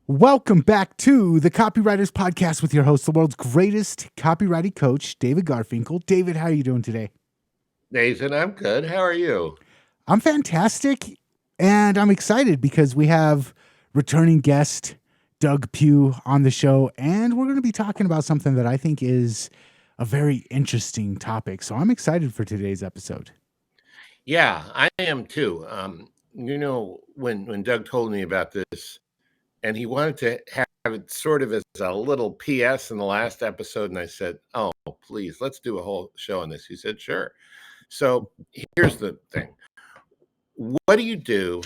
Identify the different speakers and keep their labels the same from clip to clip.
Speaker 1: Welcome back to the Copywriters Podcast with your host, the world's greatest copywriting coach, David Garfinkel. David, how are you doing today?
Speaker 2: Nathan, I'm good. How are you?
Speaker 1: I'm fantastic, and I'm excited because we have returning guest Doug Pew on the show, and we're going to be talking about something that I think is a very interesting topic. So I'm excited for today's episode.
Speaker 2: Yeah, I am too. When Doug told me about this, and he wanted to have it sort of as a little PS in the last episode, and I said, "Oh, please, let's do a whole show on this." He said, "Sure." So here's the thing: what do you do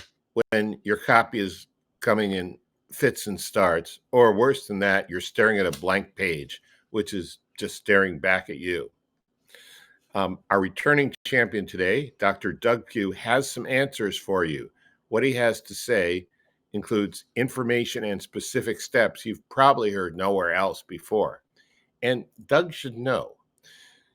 Speaker 2: when your copy is coming in fits and starts, or worse than that, you're staring at a blank page, which is just staring back at you? Our returning champion today, Dr. Doug Pew, has some answers for you. What he has to say includes information and specific steps you've probably heard nowhere else before. And Doug should know.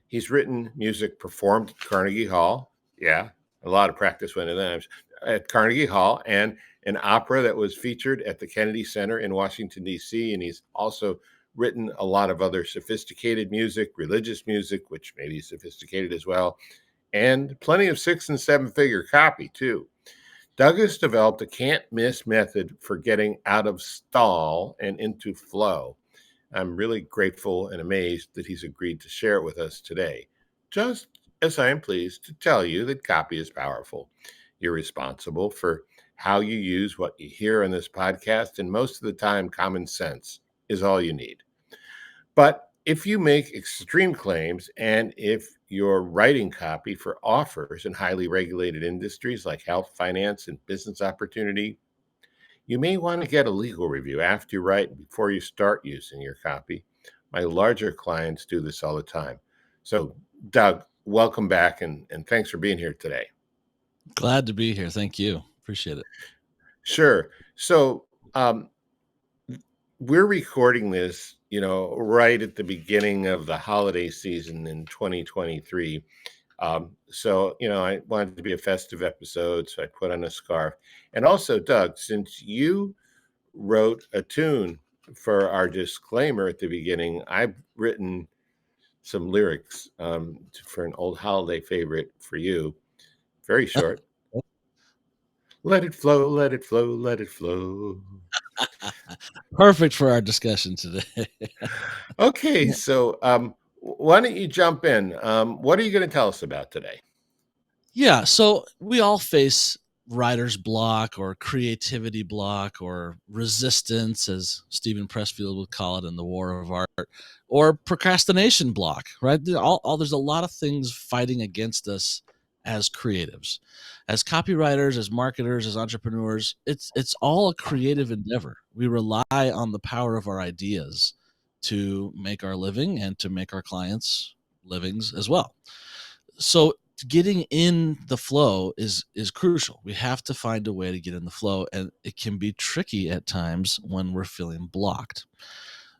Speaker 2: He's written music performed at Carnegie Hall. Yeah, a lot of practice went into that. At Carnegie Hall, and an opera that was featured at the Kennedy Center in Washington, D.C. And he's also written a lot of other sophisticated music, religious music, which may be sophisticated as well, and plenty of 6- and 7-figure copy too. Doug has developed a can't-miss method for getting out of stall and into flow. I'm really grateful and amazed that he's agreed to share it with us today, just as I am pleased to tell you that copy is powerful. You're responsible for how you use what you hear in this podcast, and most of the time, common sense is all you need. But if you make extreme claims, and if you're writing copy for offers in highly regulated industries like health, finance, and business opportunity, you may want to get a legal review after you write before you start using your copy. My larger clients do this all the time. So, Doug, welcome back, and thanks for being here today.
Speaker 3: Glad to be here. Thank you. Appreciate it.
Speaker 2: Sure. So, we're recording this, right at the beginning of the holiday season in 2023. I wanted it to be a festive episode, so I put on a scarf. And also, Doug, since you wrote a tune for our disclaimer at the beginning, I've written some lyrics for an old holiday favorite for you. Very short. Let it flow, let it flow, let it flow.
Speaker 3: Perfect for our discussion today.
Speaker 2: Okay, so why don't you jump in? What are you going to tell us about today?
Speaker 3: Yeah, so we all face writer's block or creativity block or resistance, as Stephen Pressfield would call it in The War of Art, or procrastination block, right? There's a lot of things fighting against us as creatives, as copywriters, as marketers, as entrepreneurs. It's all a creative endeavor. We rely on the power of our ideas to make our living and to make our clients' livings as well. So getting in the flow is crucial. We have to find a way to get in the flow, and it can be tricky at times when we're feeling blocked.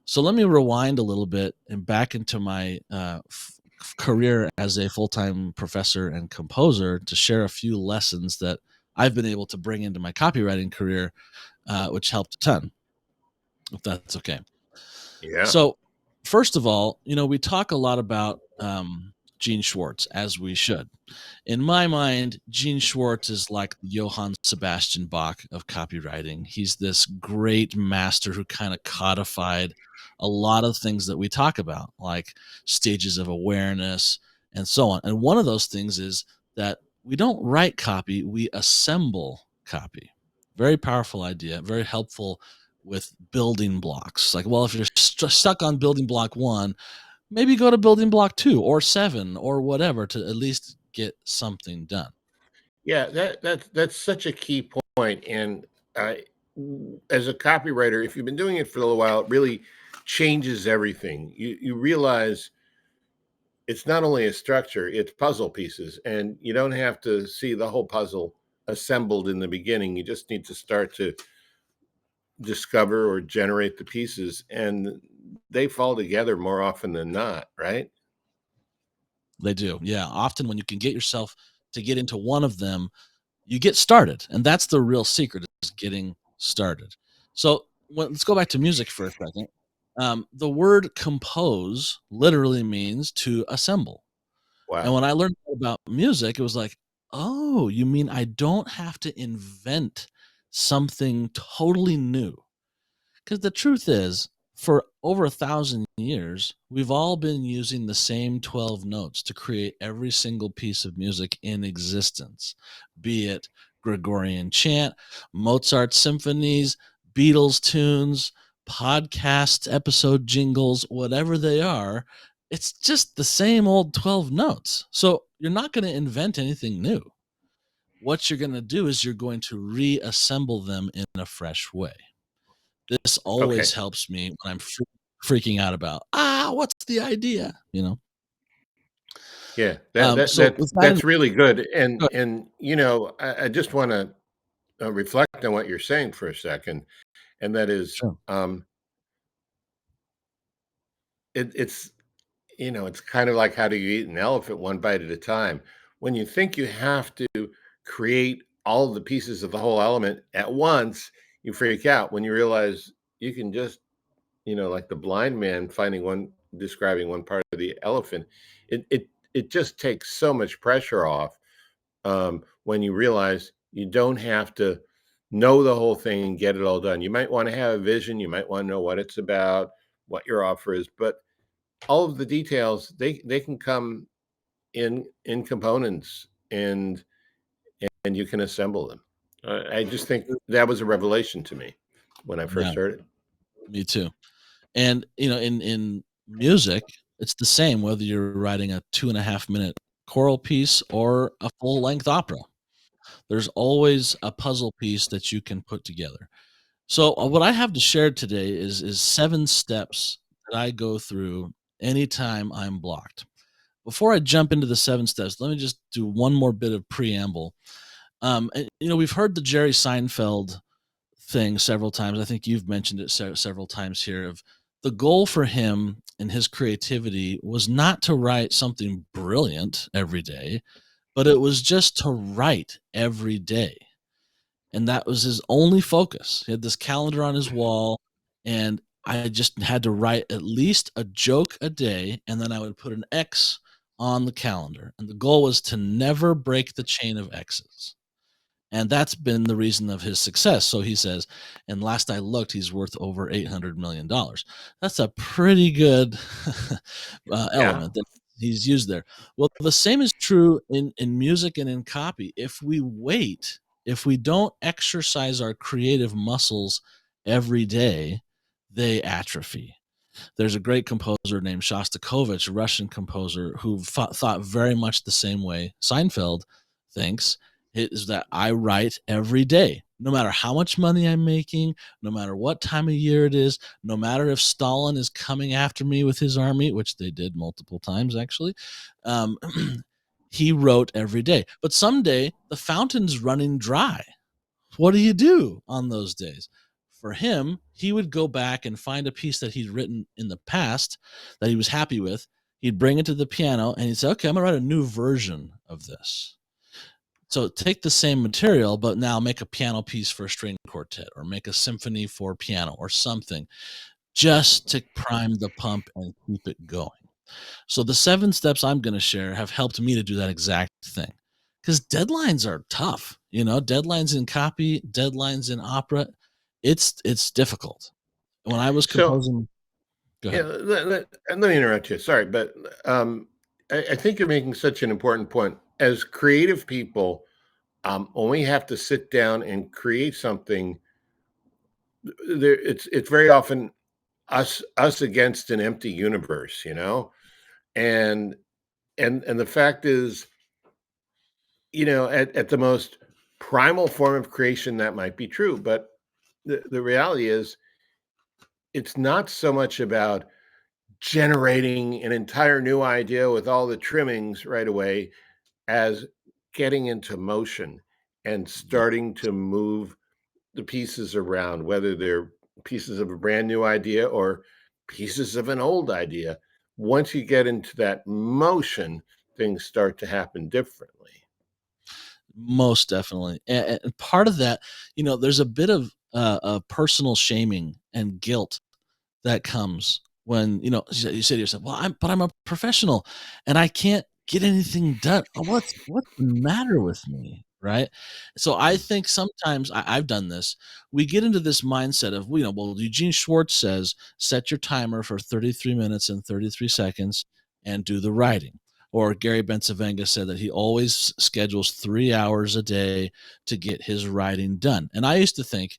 Speaker 3: So let me rewind a little bit and back into my career as a full-time professor and composer to share a few lessons that I've been able to bring into my copywriting career, which helped a ton, if that's okay.
Speaker 2: Yeah.
Speaker 3: So first of all, we talk a lot about Gene Schwartz, as we should. In my mind, Gene Schwartz is like Johann Sebastian Bach of copywriting. He's this great master who kind of codified a lot of things that we talk about, like stages of awareness and so on. And one of those things is that we don't write copy, we assemble copy. Very powerful idea, very helpful with building blocks. Like, well, if you're stuck on building block 1, maybe go to building block 2 or 7 or whatever to at least get something done.
Speaker 2: Yeah, that's such a key point. And as a copywriter, if you've been doing it for a little while, it really changes everything. You realize it's not only a structure, it's puzzle pieces, and you don't have to see the whole puzzle assembled in the beginning. You just need to start to discover or generate the pieces, and they fall together more often than not, right?
Speaker 3: They do. Yeah. Often when you can get yourself to get into one of them, you get started. And that's the real secret, is getting started. So let's go back to music for a second. The word compose literally means to assemble. And
Speaker 2: Wow.
Speaker 3: when I learned about music, it was like, oh, you mean I don't have to invent something totally new? Because the truth is, for over 1,000 years, we've all been using the same 12 notes to create every single piece of music in existence, be it Gregorian chant, Mozart symphonies, Beatles tunes, podcast episode jingles, whatever they are. It's just the same old 12 notes. So you're not going to invent anything new. What you're going to do is you're going to reassemble them in a fresh way. This always
Speaker 2: Okay.
Speaker 3: helps me when I'm freaking out about, what's the idea?
Speaker 2: Yeah. That that
Speaker 3: So
Speaker 2: that
Speaker 3: with that in
Speaker 2: that's really good.
Speaker 3: go
Speaker 2: And I just want to reflect on what you're saying for a second, and that is,
Speaker 3: sure.
Speaker 2: it's it's kind of like how do you eat an elephant one bite at a time. When you think you have to create all of the pieces of the whole element at once, you freak out when you realize you can just, like the blind man describing one part of the elephant. It just takes so much pressure off when you realize you don't have to know the whole thing and get it all done. You might want to have a vision, you might want to know what it's about, what your offer is, but all of the details they can come in components, and you can assemble them. I just think that was a revelation to me when I
Speaker 3: Yeah,
Speaker 2: first heard it.
Speaker 3: me too. And, in music, it's the same whether you're writing a 2.5-minute choral piece or a full-length opera. There's always a puzzle piece that you can put together. So, what I have to share today is 7 steps that I go through anytime I'm blocked. Before I jump into the 7 steps, let me just do one more bit of preamble. And, we've heard the Jerry Seinfeld thing several times. I think you've mentioned it several times here. Of the goal for him and his creativity was not to write something brilliant every day, but it was just to write every day, and that was his only focus. He had this calendar on his wall, and I just had to write at least a joke a day, and then I would put an X on the calendar. And the goal was to never break the chain of X's. And that's been the reason of his success. So he says, and last I looked, he's worth over $800 million. That's a pretty good
Speaker 2: Yeah.
Speaker 3: element that he's used there. Well, the same is true in music and in copy. If we don't exercise our creative muscles every day, they atrophy. There's a great composer named Shostakovich, a Russian composer, who thought very much the same way Seinfeld thinks, is that I write every day, no matter how much money I'm making, no matter what time of year it is, no matter if Stalin is coming after me with his army, which they did multiple times actually. Um, he wrote every day. But someday the fountain's running dry. What do you do on those days? For him, he would go back and find a piece that he'd written in the past that he was happy with. He'd bring it to the piano and he'd say, okay, I'm going to write a new version of this. So take the same material, but now make a piano piece for a string quartet or make a symphony for piano or something, just to prime the pump and keep it going. So the 7 steps I'm going to share have helped me to do that exact thing. Because deadlines are tough, deadlines in copy, deadlines in opera. It's difficult. When I was
Speaker 2: So,
Speaker 3: composing, go
Speaker 2: yeah,
Speaker 3: ahead.
Speaker 2: let me interrupt you. Sorry, but I think you're making such an important point. As creative people, when we have to sit down and create something, it's very often us against an empty universe, and and the fact is, at the most primal form of creation, that might be true, but the reality is it's not so much about generating an entire new idea with all the trimmings right away as getting into motion and
Speaker 3: Yeah,
Speaker 2: starting to move the pieces around, whether they're pieces of a brand new idea or pieces of an old idea. Once you get into that motion, things start to happen differently.
Speaker 3: most definitely. And part of that, there's a bit of personal shaming and guilt that comes when you say to yourself, "Well, I'm a professional, and I can't get anything done. What's the matter with me?" Right? So I think sometimes I've done this. We get into this mindset of, well, Eugene Schwartz says, set your timer for 33 minutes and 33 seconds and do the writing. Or Gary Bencivenga said that he always schedules 3 hours a day to get his writing done. And I used to think,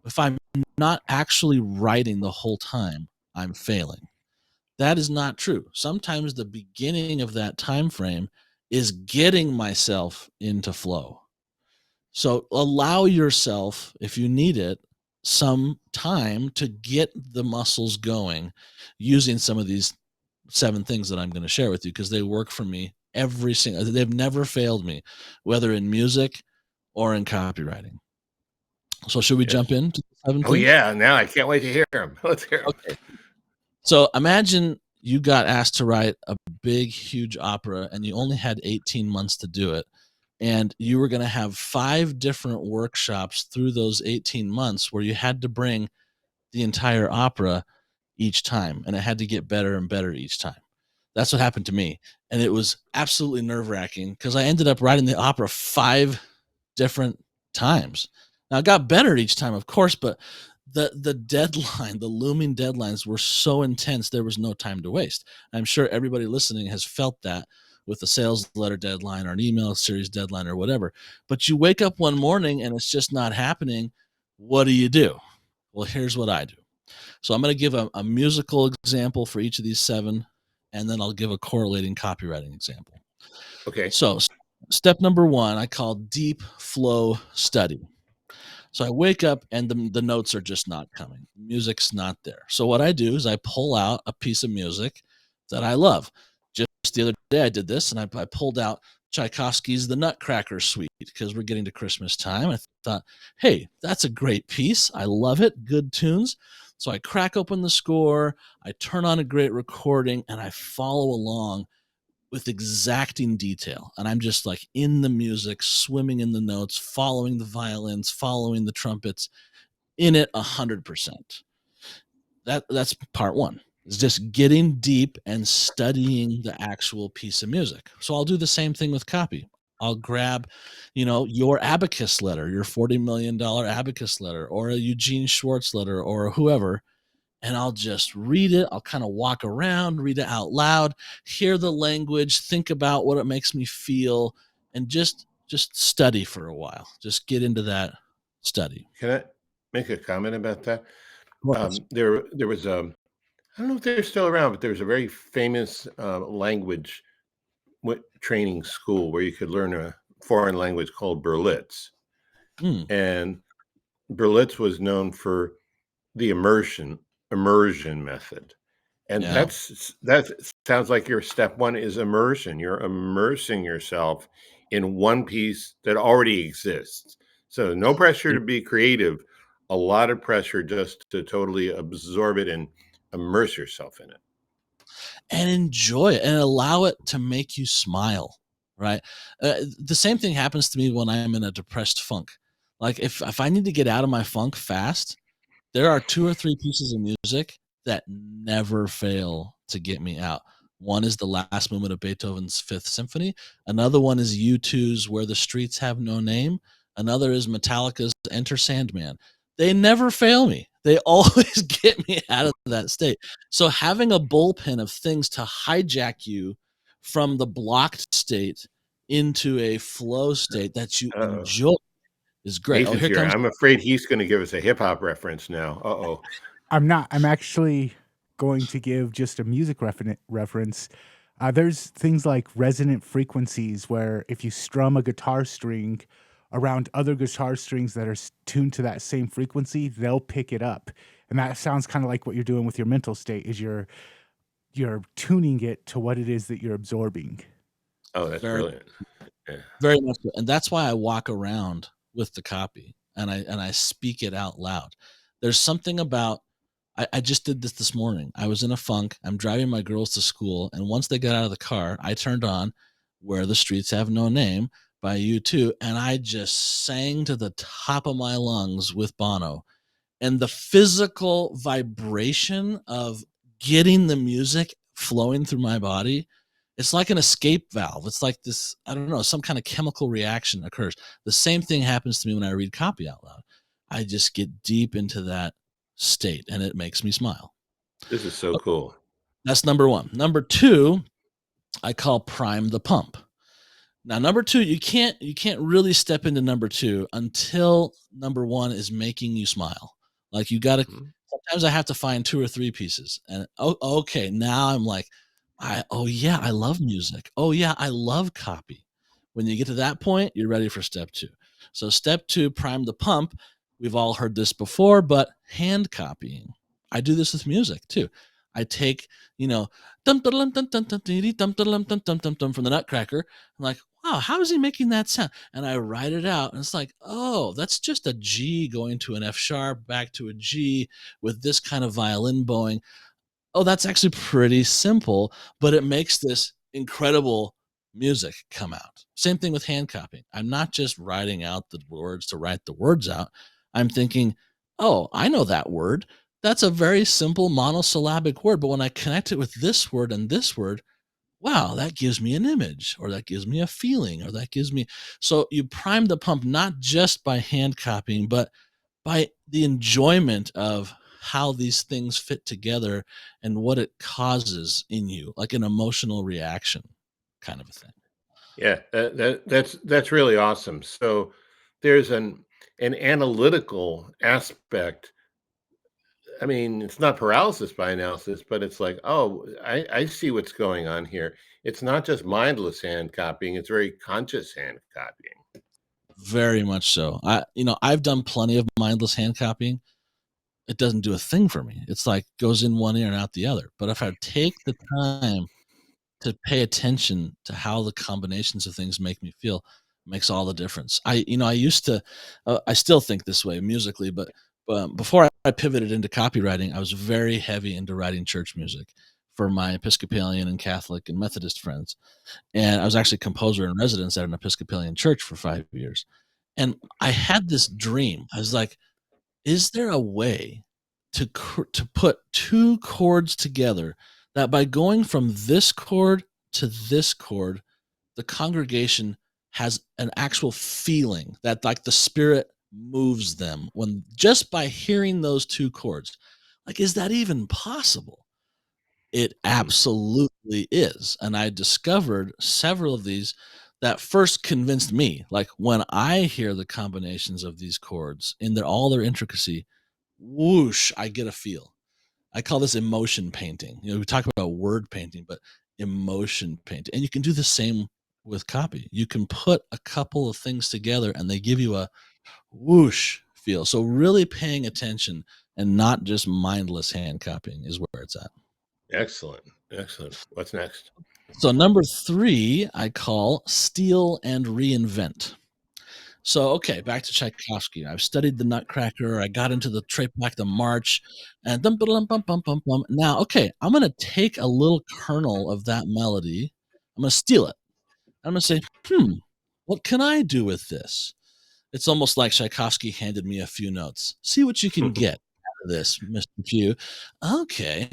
Speaker 3: if I'm not actually writing the whole time, I'm failing. That is not true. Sometimes the beginning of that time frame is getting myself into flow. So allow yourself, if you need it, some time to get the muscles going using some of these 7 things that I'm going to share with you, because they work for me they've never failed me, whether in music or in copywriting. So should we jump into the 7
Speaker 2: Oh,
Speaker 3: things?
Speaker 2: yeah. Now I can't wait to hear them. Let's hear them.
Speaker 3: Okay. So imagine you got asked to write a big, huge opera and you only had 18 months to do it. And you were going to have 5 different workshops through those 18 months where you had to bring the entire opera each time, and it had to get better and better each time. That's what happened to me. And it was absolutely nerve-wracking because I ended up writing the opera 5 different times. Now, it got better each time, of course, but the deadline, the looming deadlines were so intense, there was no time to waste. I'm sure everybody listening has felt that with a sales letter deadline or an email series deadline or whatever. But you wake up one morning and it's just not happening. What do you do? Well, here's what I do. So I'm going to give a musical example for each of these 7, and then I'll give a correlating copywriting example.
Speaker 2: Okay.
Speaker 3: So step number 1, I call deep flow study. So I wake up and the notes are just not coming. The music's not there. So what I do is I pull out a piece of music that I love. Just the other day I did this, and I pulled out Tchaikovsky's The Nutcracker Suite because we're getting to Christmas time. I thought, hey, that's a great piece. I love it. Good tunes. So I crack open the score, I turn on a great recording, and I follow along with exacting detail. And I'm just like in the music, swimming in the notes, following the violins, following the trumpets, in it 100%. That's part 1. It's just getting deep and studying the actual piece of music. So I'll do the same thing with copy. I'll grab, your Abacus letter, your $40 million Abacus letter, or a Eugene Schwartz letter, or whoever, and I'll just read it. I'll kind of walk around, read it out loud, hear the language, think about what it makes me feel, and just study for a while. Just get into that study.
Speaker 2: Can I make a comment about that?
Speaker 3: Of course.
Speaker 2: There was I don't know if they're still around, but there was a very famous language training school where you could learn a foreign language called Berlitz.
Speaker 3: Mm,
Speaker 2: And Berlitz was known for the immersion method. And
Speaker 3: yeah.
Speaker 2: that sounds like your step 1 is immersion. You're immersing yourself in one piece that already exists. So no pressure to be creative, a lot of pressure just to totally absorb it and immerse yourself in it.
Speaker 3: And enjoy it and allow it to make you smile, right? The same thing happens to me when I'm in a depressed funk. Like if I need to get out of my funk fast, there are 2 or 3 pieces of music that never fail to get me out. One is the last movement of Beethoven's Fifth Symphony. Another one is U2's Where the Streets Have No Name. Another is Metallica's Enter Sandman. They never fail me. They always get me out of that state. So having a bullpen of things to hijack you from the blocked state into a flow state that you
Speaker 2: Uh-oh.
Speaker 3: enjoy is great.
Speaker 2: Nathan's
Speaker 3: Here
Speaker 2: here.
Speaker 3: comes
Speaker 2: I'm afraid he's going to give us a hip hop reference now. Uh-oh.
Speaker 1: I'm not. I'm actually going to give just a music reference. There's things like resonant frequencies where if you strum a guitar string around other guitar strings that are tuned to that same frequency, they'll pick it up. And that sounds kind of like what you're doing with your mental state is you're tuning it to what it is that you're absorbing.
Speaker 2: Oh, that's
Speaker 3: very
Speaker 2: brilliant. Yeah.
Speaker 3: Very much so. And that's why I walk around with the copy and I speak it out loud. There's something about I just did this morning. I was in a funk. I'm driving my girls to school, and once they got out of the car, I turned on Where the Streets Have No Name by U2, and I just sang to the top of my lungs with Bono. and the physical vibration of getting the music flowing through my body, it's like an escape valve. It's like this, I don't know, some kind of chemical reaction occurs. The same thing happens to me when I read copy out loud. I just get deep into that state and it makes me smile.
Speaker 2: This is so cool.
Speaker 3: That's number one. Number two, I call prime the pump. Now, number two, you can't really step into number two until number one is making you smile. Like you got to. Sometimes I have to find two or three pieces, and okay, now I'm like, oh yeah, I love music. Oh yeah, I love copy. When you get to that point, you're ready for step two. So step two, prime the pump. We've all heard this before, but hand copying. I do this with music too. I take, dum dum dum dum dum dum dum dum dum dum from the Nutcracker. I'm like, wow, how is he making that sound? And I write it out, and it's like, oh, that's just a G going to an F sharp, back to a G with this kind of violin bowing. Oh, that's actually pretty simple, but it makes this incredible music come out. Same thing with hand copying. I'm not just writing out the words to write the words out. I'm thinking, oh, I know that word. That's a very simple monosyllabic word, but when I connect it with this word and this word, wow, that gives me an image, or that gives me a feeling, or that gives me. So you prime the pump not just by hand copying, but by the enjoyment of how these things fit together and what it causes in you, like an emotional reaction kind of a thing.
Speaker 2: Yeah, that's really awesome. So there's an analytical aspect. I mean, it's not paralysis by analysis, but it's like, oh, I see what's going on here. It's not just mindless hand copying; it's very conscious hand copying.
Speaker 3: Very much so. I've done plenty of mindless hand copying. It doesn't do a thing for me. It's like goes in one ear and out the other. But if I take the time to pay attention to how the combinations of things make me feel, makes all the difference. I used to, I still think this way musically, but before I pivoted into copywriting, I was very heavy into writing church music for my Episcopalian and Catholic and Methodist friends. And I was actually composer in residence at an Episcopalian church for 5 years. And I had this dream. I was like, is there a way to put two chords together that by going from this chord to this chord, the congregation has an actual feeling that like the spirit moves them when just by hearing those two chords? Like, is that even possible? It
Speaker 2: Mhm.
Speaker 3: absolutely is. And I discovered several of these that first convinced me. Like when I hear the combinations of these chords in all their intricacy, whoosh, I get a feel. I call this emotion painting. We talk about word painting, but emotion painting. And you can do the same with copy. You can put a couple of things together and they give you a whoosh feel. So really paying attention and not just mindless hand copying is where it's at.
Speaker 2: Excellent, excellent. What's next?
Speaker 3: So number three, I call steal and reinvent. So, okay, back to Tchaikovsky. I've studied the Nutcracker. I got into the Trepak, the March, and dum bum bum bum bum bum. Now, okay, I'm gonna take a little kernel of that melody. I'm gonna steal it. I'm gonna say, what can I do with this? It's almost like Tchaikovsky handed me a few notes. See what you can get out of this, Mr. Pew. Okay.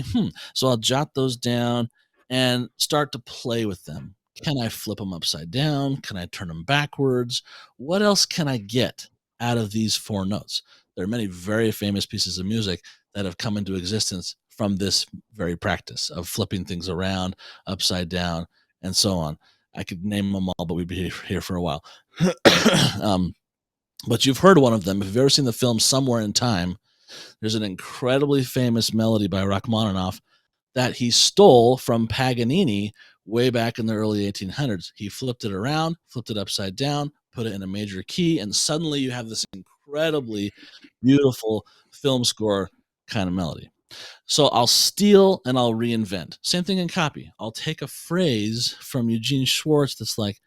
Speaker 3: So I'll jot those down and start to play with them. Can I flip them upside down? Can I turn them backwards? What else can I get out of these four notes? There are many very famous pieces of music that have come into existence from this very practice of flipping things around, upside down, and so on. I could name them all, but we'd be here for a while. But you've heard one of them. If you've ever seen the film Somewhere in Time, there's an incredibly famous melody by Rachmaninoff that he stole from Paganini way back in the early 1800s. He flipped it around, flipped it upside down, put it in a major key, and suddenly you have this incredibly beautiful film score kind of melody. So I'll steal and I'll reinvent. Same thing in copy. I'll take a phrase from Eugene Schwartz that's like,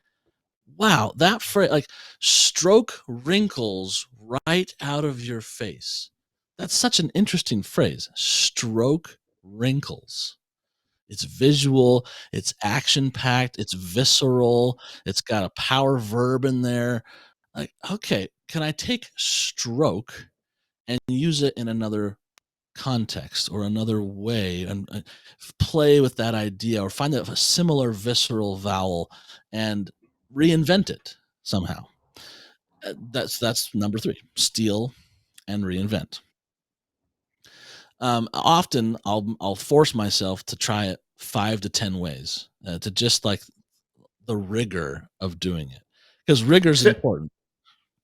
Speaker 3: wow, that phrase, like stroke wrinkles right out of your face. That's such an interesting phrase. Stroke wrinkles. It's visual, it's action packed, it's visceral, it's got a power verb in there. Like, okay, can I take stroke and use it in another context or another way, and play with that idea, or find a similar visceral vowel and reinvent it somehow. That's number 3: steal and reinvent. Often I'll force myself to try it 5 to 10 ways, to just like the rigor of doing it, because rigor is
Speaker 2: So,
Speaker 3: important.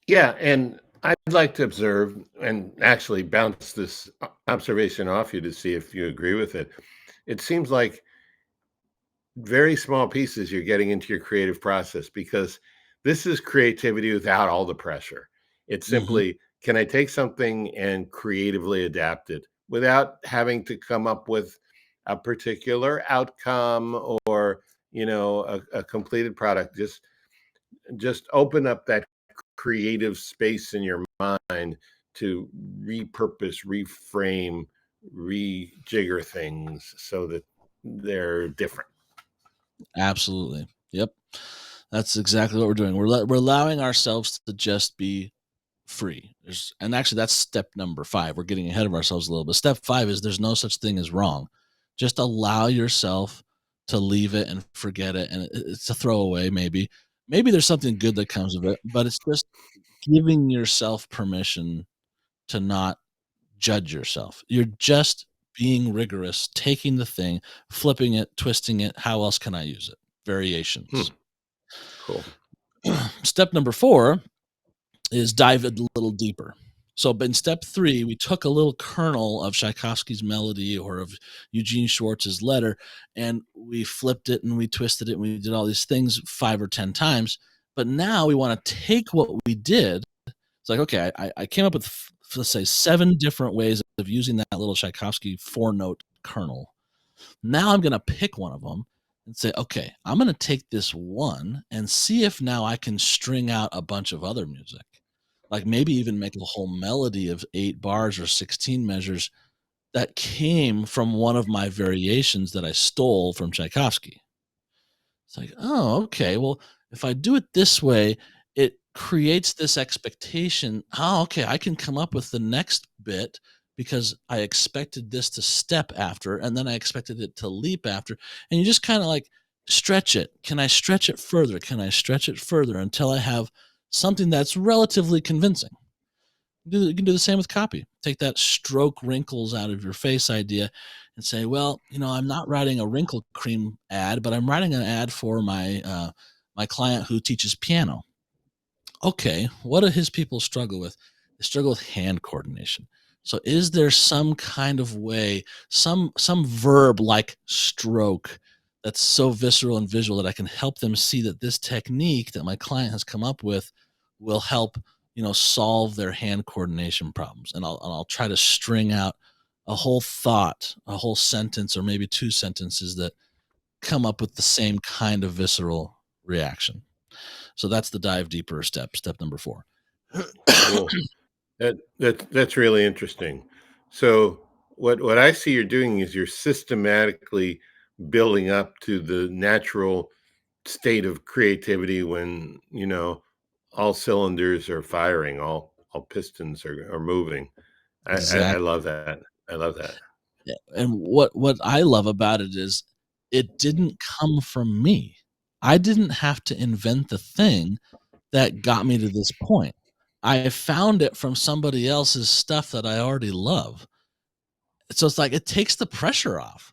Speaker 2: yeah, and I'd like to observe and actually bounce this observation off you to see if you agree with it. It seems like very small pieces you're getting into your creative process, because this is creativity without all the pressure. It's
Speaker 3: Hmm.
Speaker 2: simply, can I take something and creatively adapt it without having to come up with a particular outcome or a completed product. Just open up that creative space in your mind to repurpose, reframe, rejigger things so that they're different.
Speaker 3: Absolutely. Yep. That's exactly what we're doing. We're allowing ourselves to just be free. And actually, that's step number 5. We're getting ahead of ourselves a little bit. Step 5 is there's no such thing as wrong. Just allow yourself to leave it and forget it, and it's a throwaway. Maybe there's something good that comes of it, but it's just giving yourself permission to not judge yourself. You're just being rigorous, taking the thing, flipping it, twisting it. How else can I use it?
Speaker 2: Hmm,
Speaker 3: Variations.
Speaker 2: cool.
Speaker 3: Step number 4 is dive a little deeper. So, but in step 3, we took a little kernel of Tchaikovsky's melody or of Eugene Schwartz's letter, and we flipped it and we twisted it and we did all these things 5 or 10 times. But now we want to take what we did. It's like, okay, I came up with, let's say, 7 different ways of using that little Tchaikovsky 4-note kernel. Now I'm going to pick one of them and say, okay, I'm going to take this one and see if now I can string out a bunch of other music. Like maybe even make a whole melody of 8 bars or 16 measures that came from one of my variations that I stole from Tchaikovsky. It's like, oh, okay. Well, if I do it this way, it creates this expectation. Oh, okay. I can come up with the next bit because I expected this to step after, and then I expected it to leap after. And you just kind of like stretch it. Can I stretch it further? Can I stretch it further until I have something that's relatively convincing? You can do the same with copy. Take that stroke wrinkles out of your face idea and say, well, I'm not writing a wrinkle cream ad, but I'm writing an ad for my client who teaches piano. Okay, what do his people struggle with? They struggle with hand coordination. So is there some kind of way, some verb like stroke that's so visceral and visual that I can help them see that this technique that my client has come up with will help, solve their hand coordination problems. And I'll try to string out a whole thought, a whole sentence, or maybe 2 sentences that come up with the same kind of visceral reaction. So that's the dive deeper step number 4.
Speaker 2: Cool. That's really interesting. So what I see you're doing is you're systematically building up to the natural state of creativity when, all cylinders are firing, all pistons are moving. I
Speaker 3: Exactly.
Speaker 2: love that. I love that.
Speaker 3: Yeah, and what I love about it is it didn't come from me. I didn't have to invent the thing that got me to this point. I found it from somebody else's stuff that I already love. So it's like it takes the pressure off.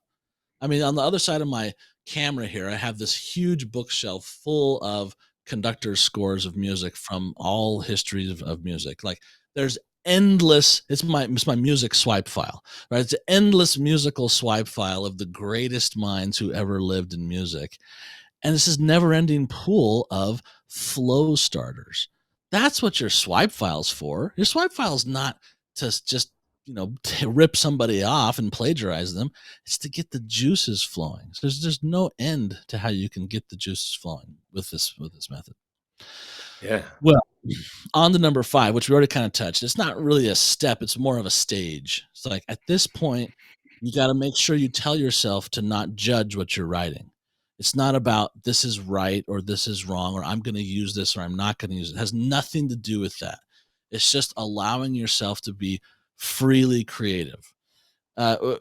Speaker 3: I mean, on the other side of my camera here, I have this huge bookshelf full of conductor scores of music from all histories of music. Like there's endless, it's my music swipe file, right? It's an endless musical swipe file of the greatest minds who ever lived in music. And it's this never ending pool of flow starters. That's what your swipe file's for. Your swipe file's not to just, to rip somebody off and plagiarize them. It's to get the juices flowing. So there's no end to how you can get the juices flowing with this method.
Speaker 2: Yeah.
Speaker 3: Well, on to number 5, which we already kind of touched. It's not really a step, it's more of a stage. It's like at this point, you got to make sure you tell yourself to not judge what you're writing. It's not about this is right or this is wrong or I'm going to use this or I'm not going to use it. It has nothing to do with that. It's just allowing yourself to be freely creative.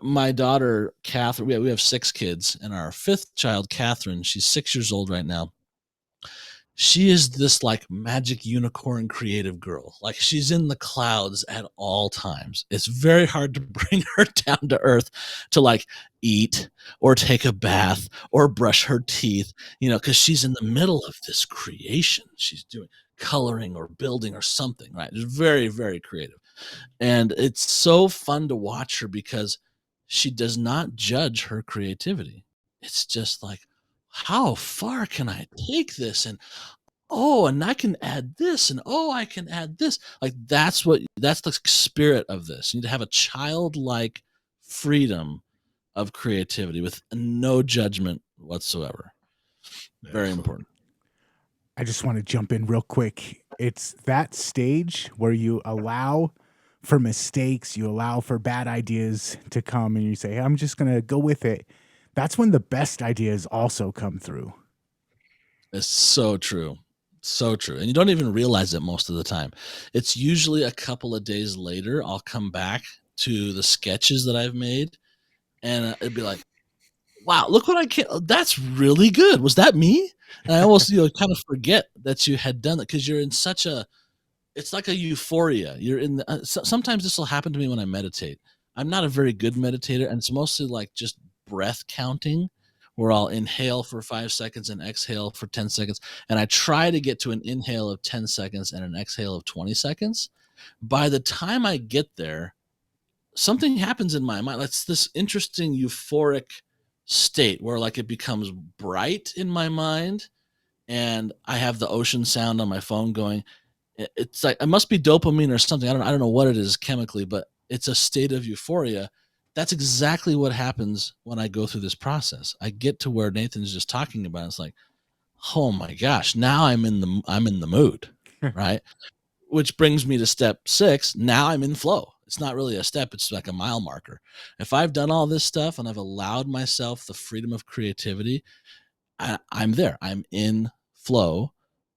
Speaker 3: My daughter, Catherine, we have 6 kids, and our 5th child, Catherine, she's 6 years old right now. She is this like magic unicorn creative girl. Like she's in the clouds at all times. It's very hard to bring her down to earth to like eat or take a bath or brush her teeth, because she's in the middle of this creation. She's doing coloring or building or something, right? It's very, very creative. And it's so fun to watch her because she does not judge her creativity. It's just like, how far can I take this? And I can add this, and I can add this. Like that's the spirit of this. You need to have a childlike freedom of creativity with no judgment whatsoever. Very important.
Speaker 1: I just want to jump in real quick. It's that stage where you allow for mistakes, you allow for bad ideas to come, and you say, hey, I'm just going to go with it. That's when the best ideas also come through.
Speaker 3: It's so true. So true. And you don't even realize it most of the time. It's usually a couple of days later, I'll come back to the sketches that I've made, and it'd be like, wow, look what I can. That's really good. Was that me? And I almost, kind of forget that you had done it because you're in such it's like a euphoria. You're in sometimes this will happen to me when I meditate. I'm not a very good meditator, and it's mostly like just breath counting, where I'll inhale for 5 seconds and exhale for 10 seconds. And I try to get to an inhale of 10 seconds and an exhale of 20 seconds. By the time I get there, something happens in my mind. That's this interesting euphoric state where like it becomes bright in my mind, and I have the ocean sound on my phone going. It's like it must be dopamine or something. I don't know what it is chemically, but it's a state of euphoria. That's exactly what happens when I go through this process. I get to where Nathan's just talking about. It's like, oh my gosh, now I'm in the mood, right? Which brings me to step 6. Now I'm in flow. It's not really a step, it's like a mile marker. If I've done all this stuff and I've allowed myself the freedom of creativity, I'm there. I'm in flow.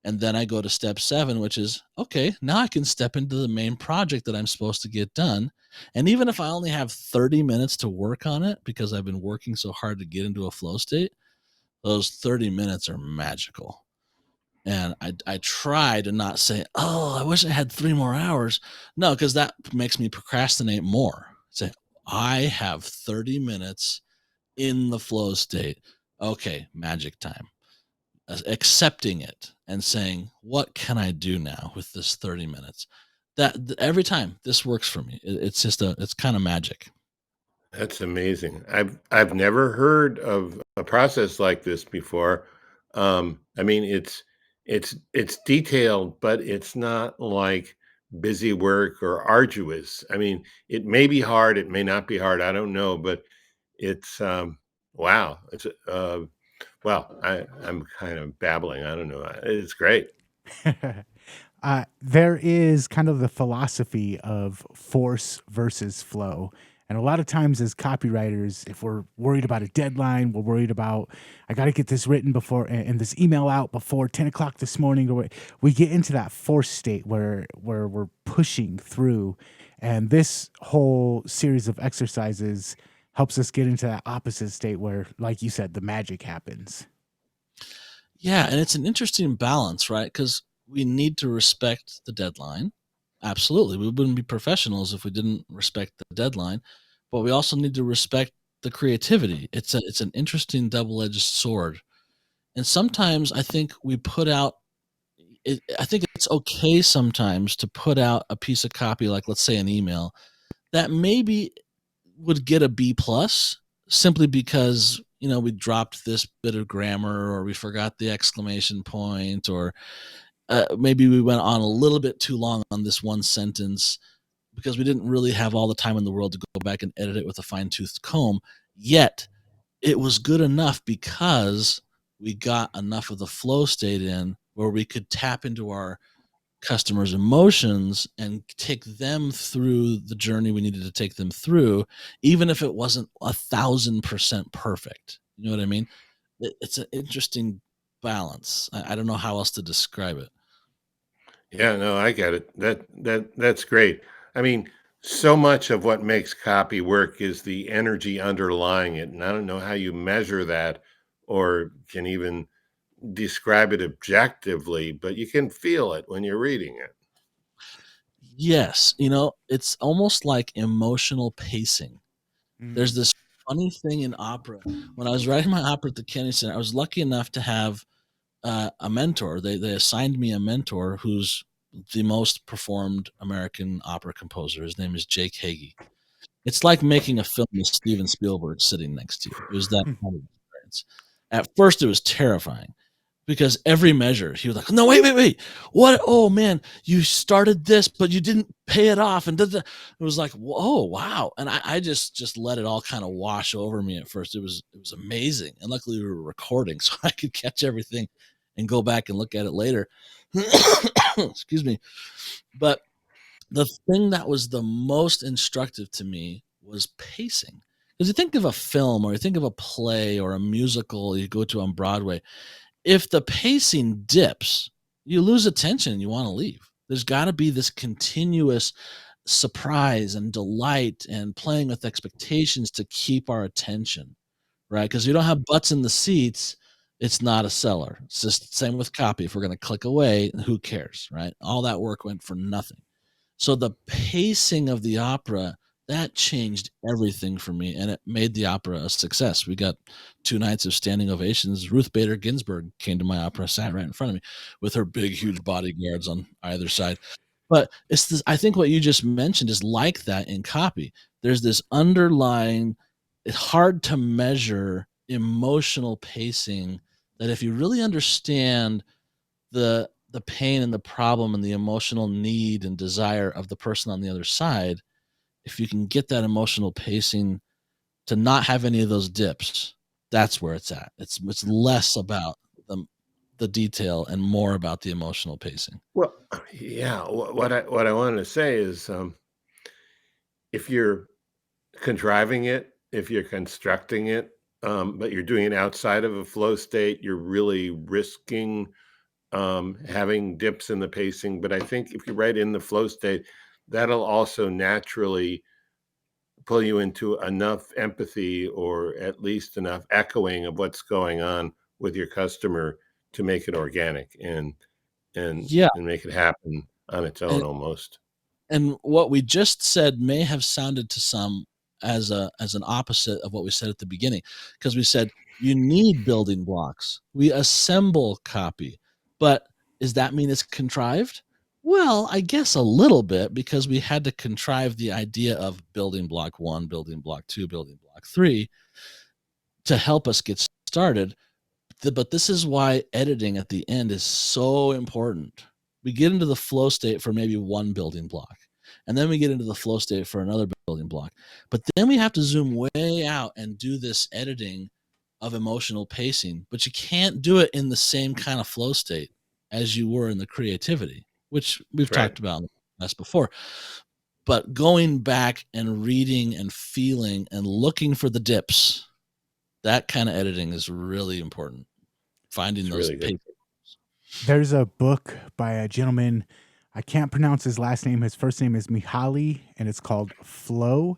Speaker 3: And then I go to step 7, which is, okay, now I can step into the main project that I'm supposed to get done. And even if I only have 30 minutes to work on it because I've been working so hard to get into a flow state, those 30 minutes are magical. And I try to not say, oh, I wish I had 3 more hours. No, because that makes me procrastinate more. Say, I have 30 minutes in the flow state. Okay, magic time. Accepting it and saying, what can I do now with this 30 minutes? That every time this works for me. It's kind of magic.
Speaker 2: That's amazing. I've never heard of a process like this before. I mean, it's detailed, but it's not like busy work or arduous. I mean, it may be hard, it may not be hard. I don't know, but it's wow. Well, I'm kind of babbling. I don't know. It's great.
Speaker 1: There is kind of the philosophy of force versus flow. And a lot of times as copywriters, if we're worried about a deadline, we're worried about, I got to get this written before and this email out before 10 o'clock this morning, or we get into that force state where we're pushing through. And this whole series of exercises helps us get into that opposite state where, like you said, the magic happens.
Speaker 3: Yeah, and it's an interesting balance, right? Because we need to respect the deadline. Absolutely. We wouldn't be professionals if we didn't respect the deadline, but we also need to respect the creativity. It's an interesting double-edged sword. And sometimes I think I think it's okay sometimes to put out a piece of copy, like let's say an email, that maybe would get a B plus simply because we dropped this bit of grammar, or we forgot the exclamation point, or maybe we went on a little bit too long on this one sentence because we didn't really have all the time in the world to go back and edit it with a fine-toothed comb. Yet it was good enough because we got enough of the flow state in where we could tap into our customers' emotions and take them through the journey we needed to take them through, even if it wasn't 1,000% perfect. You know what I mean? It's an interesting balance. I don't know how else to describe it.
Speaker 2: Yeah, no, I get it. That's great. I mean, So much of what makes copy work is the energy underlying it. And I don't know how you measure that or can even describe it objectively, but you can feel it when you're reading it.
Speaker 3: Yes, it's almost like emotional pacing. There's
Speaker 1: Mm.
Speaker 3: this funny thing in opera. When I was writing my opera at the Kennedy Center, I was lucky enough to have a mentor. They assigned me a mentor who's the most performed American opera composer. His name is Jake Hagee. It's like making a film with Steven Spielberg sitting next to you. It was that kind of experience. At first, it was terrifying because every measure he was like, "No, wait, what? Oh man, you started this, but you didn't pay it off." And it was like, "Whoa, wow!" And I just let it all kind of wash over me at first. It was amazing, and luckily we were recording, so I could catch everything and go back and look at it later. Excuse me, but the thing that was the most instructive to me was pacing. Because you think of a film or you think of a play or a musical you go to on Broadway, if the pacing dips, you lose attention and you want to leave. There's got to be this continuous surprise and delight and playing with expectations to keep our attention, right? Because you don't have butts in the seats, it's not a seller. It's just the same with copy. If we're going to click away, who cares, right? All that work went for nothing. So the pacing of the opera, that changed everything for me, and it made the opera a success. We got 2 nights of standing ovations. Ruth Bader Ginsburg came to my opera, sat right in front of me with her big, huge bodyguards on either side. But it's this, I think what you just mentioned is like that in copy. There's this underlying, it's hard to measure emotional pacing that if you really understand the pain and the problem and the emotional need and desire of the person on the other side, if you can get that emotional pacing to not have any of those dips, that's where it's at. It's less about the detail and more about the emotional pacing.
Speaker 2: Well, yeah. What I wanted to say is, if you're contriving it, if you're constructing it, but you're doing it outside of a flow state, you're really risking having dips in the pacing. But I think if you're right in the flow state, that'll also naturally pull you into enough empathy or at least enough echoing of what's going on with your customer to make it organic and
Speaker 3: Yeah.
Speaker 2: and make it happen on its own
Speaker 3: And
Speaker 2: almost.
Speaker 3: and what we just said may have sounded to some as an opposite of what we said at the beginning, because we said you need building blocks, we assemble copy, but does that mean it's contrived? Well, I guess a little bit, because we had to contrive the idea of building block 1, building block 2, building block 3 to help us get started. But this is why editing at the end is so important. We get into the flow state for maybe one building block, and then we get into the flow state for another building block. But then we have to zoom way out and do this editing of emotional pacing. But you can't do it in the same kind of flow state as you were in the creativity, which we've
Speaker 2: Right.
Speaker 3: talked about in the past before. But going back and reading and feeling and looking for the dips, that kind of editing is really important. Finding
Speaker 2: It's
Speaker 3: those
Speaker 2: really good.
Speaker 3: paper.
Speaker 1: There's a book by a gentleman. I can't pronounce his last name. His first name is Mihaly, and it's called Flow.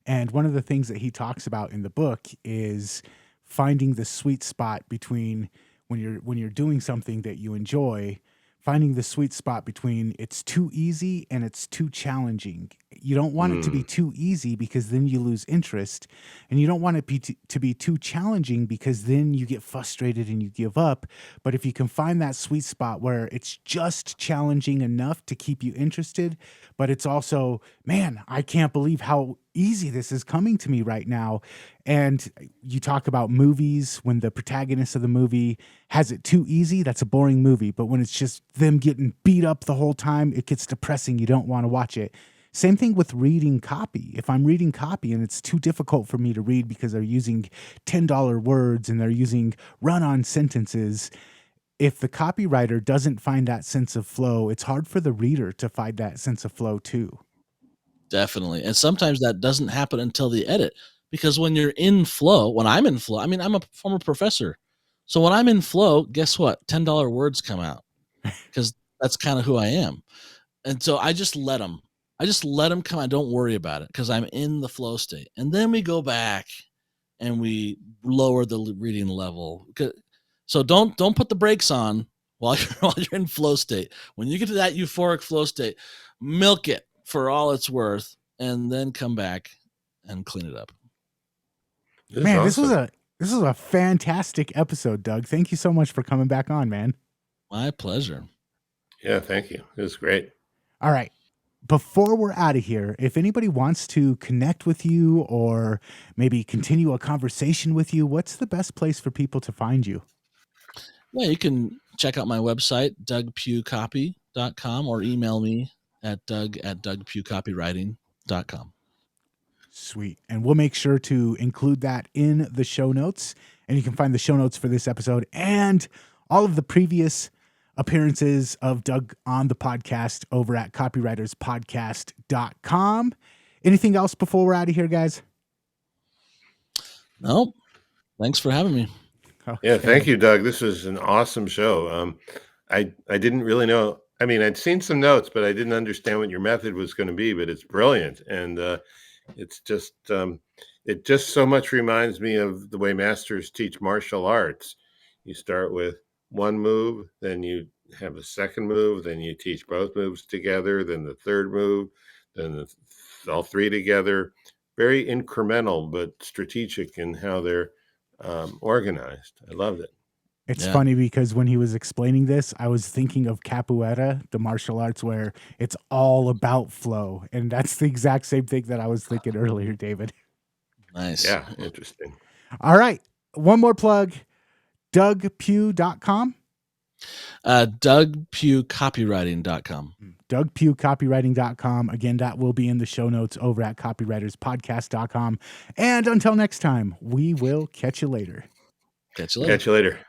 Speaker 1: And one of the things that he talks about in the book is finding the sweet spot between when you're doing something that you enjoy, finding the sweet spot between it's too easy and it's too challenging. You don't want it to be
Speaker 2: Mm,
Speaker 1: too easy because then you lose interest, and you don't want it to be too challenging because then you get frustrated and you give up. But if you can find that sweet spot where it's just challenging enough to keep you interested, but it's also, man, I can't believe how easy this is coming to me right now. And you talk about movies, when the protagonist of the movie has it too easy, that's a boring movie. But when it's just them getting beat up the whole time, it gets depressing. You don't want to watch it. Same thing with reading copy. If I'm reading copy and it's too difficult for me to read because they're using $10 words and they're using run on sentences, if the copywriter doesn't find that sense of flow, it's hard for the reader to find that sense of flow too.
Speaker 3: Definitely. And sometimes that doesn't happen until the edit. Because when you're in flow, when I'm in flow, I mean, I'm a former professor. So when I'm in flow, guess what? $10 words come out because that's kind of who I am. And so I just let them. I just let them come. I don't worry about it because I'm in the flow state. And then we go back and we lower the reading level. So don't put the brakes on while you're in flow state. When you get to that euphoric flow state, milk it for all it's worth, and then come back and clean it up.
Speaker 1: Man, awesome. This was a fantastic episode, Doug. Thank you so much for coming back on, man.
Speaker 3: My pleasure.
Speaker 2: Yeah, thank you. It was great.
Speaker 1: All right. Before we're out of here, if anybody wants to connect with you or maybe continue a conversation with you, what's the best place for people to find you?
Speaker 3: Yeah, you can check out my website, dougpewcopy.com, or email me at doug@dougpewcopywriting.com.
Speaker 1: Sweet. And we'll make sure to include that in the show notes. And you can find the show notes for this episode and all of the previous appearances of Doug on the podcast over at copywriterspodcast.com. Anything else before we're out of here, guys?
Speaker 3: No. Thanks for having me.
Speaker 2: Okay. Yeah, thank you, Doug. This was an awesome show. I didn't really know. I mean, I'd seen some notes, but I didn't understand what your method was going to be, but it's brilliant. And it's just, it just so much reminds me of the way masters teach martial arts. You start with one move, then you have a second move, then you teach both moves together, then the third move, then all three together. Very incremental, but strategic in how they're organized. I loved it.
Speaker 1: It's funny because when he was explaining this, I was thinking of capoeira, the martial arts where it's all about flow. And that's the exact same thing that I was thinking earlier, David.
Speaker 3: Nice.
Speaker 2: Yeah, interesting.
Speaker 1: All right. One more plug. DougPew.com.
Speaker 3: DougPewCopywriting.com.
Speaker 1: DougPewCopywriting.com. Again, that will be in the show notes over at copywriterspodcast.com. And until next time, we will catch you later.
Speaker 3: Catch you later.
Speaker 2: Catch you later.